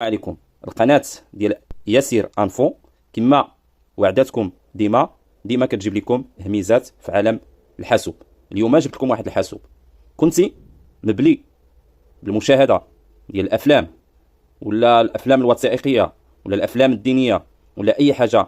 عليكم. القناة ديال ياسير انفو كما وعدتكم ديما كتجيب لكم هميزات في عالم الحاسوب. اليوم جبت لكم واحد الحاسوب. كنتي مبلي بالمشاهدة ديال الافلام ولا الافلام الوثائقية ولا الافلام الدينية ولا اي حاجة،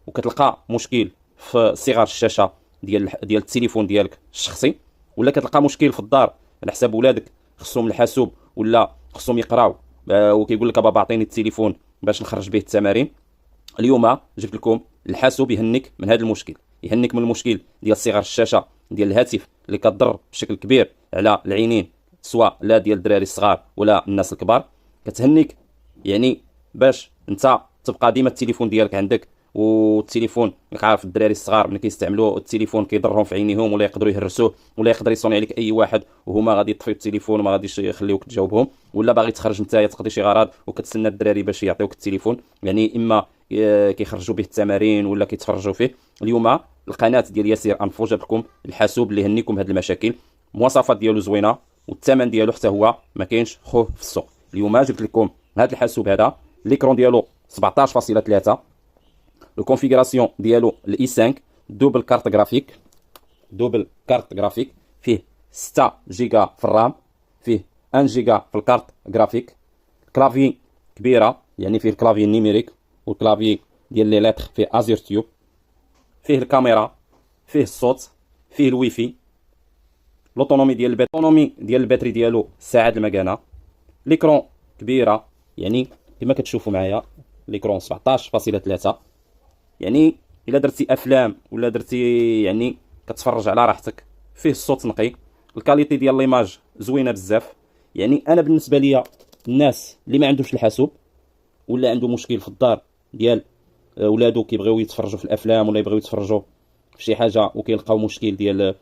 وكتلقى مشكل في صغر الشاشة ديال التليفون ديالك الشخصي، ولا كتلقى مشكل في الدار على حساب ولادك خصهم الحاسوب ولا خصهم يقراو، وكيقول لك بابا اعطيني التليفون باش نخرج به التمارين. اليوم جبت لكم الحاسوب يهنيك من هذا المشكل، يهنيك من المشكل ديال صغر الشاشه ديال الهاتف اللي كتضر بشكل كبير على العينين، سواء لا ديال الدراري الصغار ولا الناس الكبار. كتهنيك يعني باش انت تبقى ديما التليفون ديالك عندك، والتليفون راك عارف الدراري الصغار ملي كيستعملوه التليفون كيضرهم في عينيهم، ولا يقدروا يهرسوه، ولا يقدر يصوني عليك اي واحد وهما غادي يطفيو التليفون وما غاديش يخليوك تجاوبهم، ولا باغي تخرج نتايا تقضي شي غرض وكتسنى الدراري باش يعطيوك التليفون، يعني اما كيخرجوا به التمارين ولا كيتفرجوا فيه. اليوم القناه ديال ياسير انفو جاب لكم الحاسوب اللي يهنيكم هاد المشاكل. المواصفات ديالو زوينه والثمن ديالو حتى هو ما كاينش خوه في السوق. اليوم جبت لكم هاد الحاسوب هذا، ليكرون ديالو 17.3، لو كونفيغوراسيون ديالو الاي 5 دوبل كارت جرافيك، فيه 6 جيجا في الرام، فيه 1 جيجا في الكارت جرافيك، كلافي كبيره يعني فيه الكلافي النيميريك والكلافي ديال لي لتر فيه ازير تيوب، فيه الكاميرا، فيه الصوت، فيه الويفي. لوطونومي ديال الباتري ديالو ساعه المكانه. ليكرون كبيره يعني كما كتشوفوا معايا، ليكرون 17.3، يعني الا درتي افلام ولا درتي يعني كتفرج على راحتك. فيه الصوت نقي، الكاليتي ديال ليماج زوينه بزاف. يعني انا بالنسبه ليا الناس اللي ما عندوش الحاسوب ولا عنده مشكل في الدار ديال ولادو كيبغيو يتفرجوا في الافلام ولا يبغيو يتفرجوا في شي حاجه وكيلقاو مشكل ديال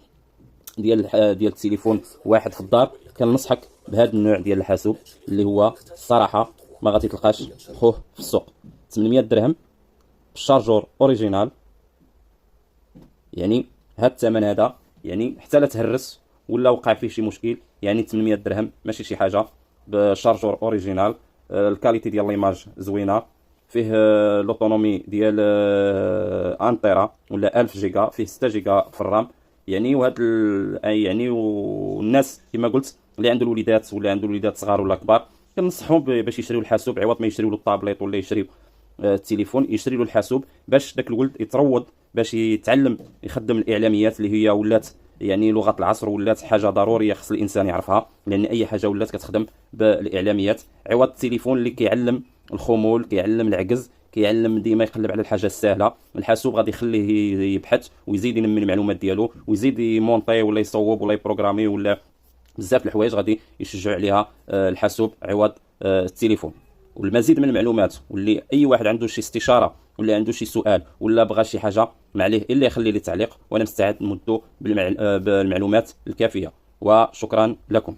التليفون واحد في الدار، كننصحك بهذا النوع ديال الحاسوب اللي هو الصراحه ما غادي تلقاش خوه في السوق. 800 درهم بالشارجور اوريجينال. يعني هاد الثمن هذا يعني حتى لا تهرس ولا وقع فيه شي مشكل، يعني 800 درهم ماشي شي حاجه بشارجور اوريجينال. الكاليتي ديال ليماج زوينه، فيه لوطونومي ديال انتيرا ولا 1000 جيجا، فيه 6 جيجا في الرام. يعني يعني والناس كما قلت اللي عنده الوليدات ولا عنده الوليدات صغار ولا كبار كنصحهم باش يشريو الحاسوب، عوض ما يشريو له الطابليت ولا يشريو التليفون، يشري له الحاسوب باش داك الولد يتروض باش يتعلم يخدم الاعلاميات اللي هي ولات يعني لغه العصر، ولات حاجه ضروريه خص الانسان يعرفها، لان اي حاجه ولات كتخدم بالاعلاميات، عوض التليفون اللي كيعلم الخمول، كيعلم العجز، كيعلم ديما يقلب على الحاجه السهله. الحاسوب غادي يخليه يبحث ويزيد ينمي المعلومات ديالو ويزيد يمونطي ولا يصوب ولا يبروغرامي ولا بزاف الحوايج غادي يشجعوا عليها الحاسوب عوض التليفون. والمزيد من المعلومات، واللي اي واحد عنده شي استشاره ولا عنده شي سؤال ولا بغى شي حاجه ما عليه الا يخلي لي تعليق، وانا مستعد نمدو بالمعلومات الكافيه. وشكرا لكم.